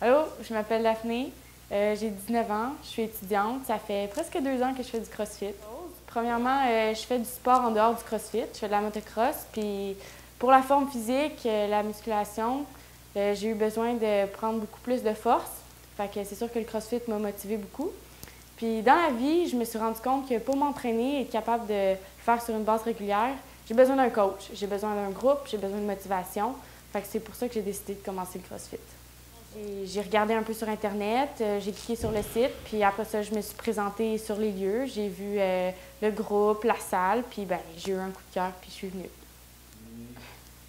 Allô, je m'appelle Daphné, j'ai 19 ans, je suis étudiante. Ça fait presque 2 ans que je fais du CrossFit. Premièrement, je fais du sport en dehors du CrossFit. Je fais de la motocross. Puis pour la forme physique, la musculation, j'ai eu besoin de prendre beaucoup plus de force. Fait que c'est sûr que le CrossFit m'a motivée beaucoup. Puis dans la vie, je me suis rendu compte que pour m'entraîner et être capable de le faire sur une base régulière, j'ai besoin d'un coach, j'ai besoin d'un groupe, j'ai besoin de motivation. Fait que c'est pour ça que j'ai décidé de commencer le CrossFit. J'ai regardé un peu sur Internet, j'ai cliqué sur le site, puis après ça, je me suis présentée sur les lieux. J'ai vu le groupe, la salle, puis ben, j'ai eu un coup de cœur, puis je suis venue.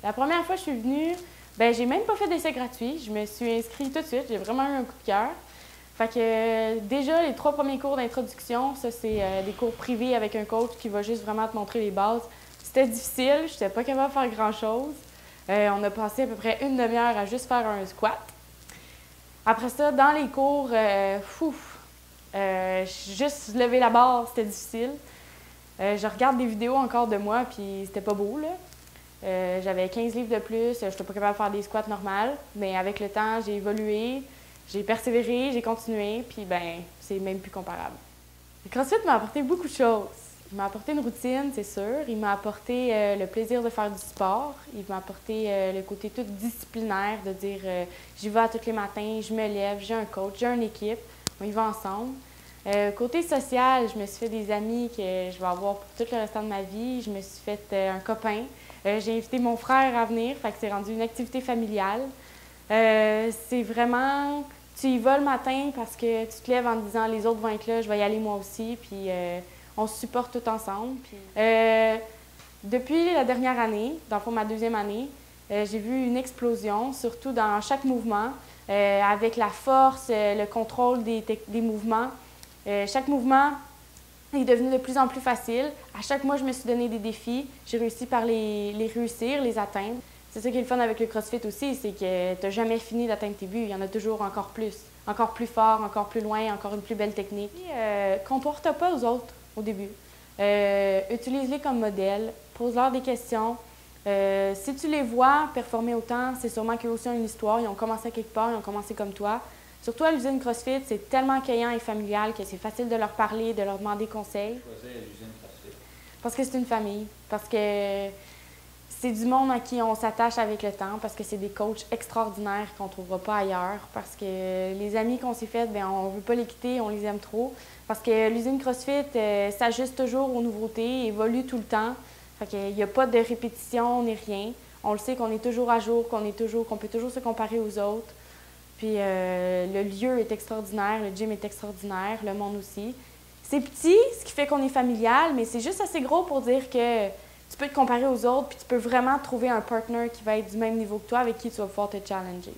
La première fois que je suis venue, ben, j'ai même pas fait d'essai gratuit. Je me suis inscrite tout de suite, j'ai vraiment eu un coup de cœur. Fait que déjà, les 3 premiers cours d'introduction, ça, c'est des cours privés avec un coach qui va juste vraiment te montrer les bases. C'était difficile, je n'étais pas capable de faire grand-chose. On a passé à peu près une demi-heure à juste faire un squat. Après ça, dans les cours, juste lever la barre, c'était difficile. Je regarde des vidéos encore de moi, puis c'était pas beau, là. J'avais 15 livres de plus, je n'étais pas capable de faire des squats normales, mais avec le temps, j'ai évolué, j'ai persévéré, j'ai continué, puis ben, c'est même plus comparable. Le CrossFit m'a apporté beaucoup de choses. Il m'a apporté une routine, c'est sûr. Il m'a apporté le plaisir de faire du sport. Il m'a apporté le côté tout disciplinaire, de dire j'y vais tous les matins, je me lève, j'ai un coach, j'ai une équipe, on y va ensemble. Côté social, je me suis fait des amis que je vais avoir pour tout le restant de ma vie. Je me suis fait un copain. J'ai invité mon frère à venir, fait que c'est rendu une activité familiale. C'est vraiment, tu y vas le matin parce que tu te lèves en te disant les autres vont être là, je vais y aller moi aussi, puis on se supporte tout ensemble. Depuis la dernière année, dans le fond ma 2e année, j'ai vu une explosion, surtout dans chaque mouvement, avec la force, le contrôle des mouvements. Chaque mouvement est devenu de plus en plus facile. À chaque mois, je me suis donné des défis. J'ai réussi par les réussir, les atteindre. C'est ça qui est le fun avec le CrossFit aussi, c'est que tu n'as jamais fini d'atteindre tes buts. Il y en a toujours encore plus fort, encore plus loin, encore une plus belle technique. Compare-toi pas aux autres au début. Utilise-les comme modèle, pose-leur des questions. Si tu les vois performer autant, c'est sûrement qu'eux aussi ont une histoire. Ils ont commencé quelque part, ils ont commencé comme toi. Surtout à l'usine CrossFit, c'est tellement accueillant et familial que c'est facile de leur parler, de leur demander conseil. Choisir l'usine CrossFit? Parce que c'est une famille, parce que c'est du monde à qui on s'attache avec le temps, parce que c'est des coachs extraordinaires qu'on ne trouvera pas ailleurs, parce que les amis qu'on s'est faits, bien, on ne veut pas les quitter, on les aime trop. Parce que l'usine CrossFit s'ajuste toujours aux nouveautés, évolue tout le temps. Fait qu'il n'y a pas de répétition ni rien. On le sait qu'on est toujours à jour, qu'on peut toujours se comparer aux autres. Puis le lieu est extraordinaire, le gym est extraordinaire, le monde aussi. C'est petit, ce qui fait qu'on est familial, mais c'est juste assez gros pour dire que tu peux te comparer aux autres, puis tu peux vraiment trouver un partner qui va être du même niveau que toi, avec qui tu vas pouvoir te challenger.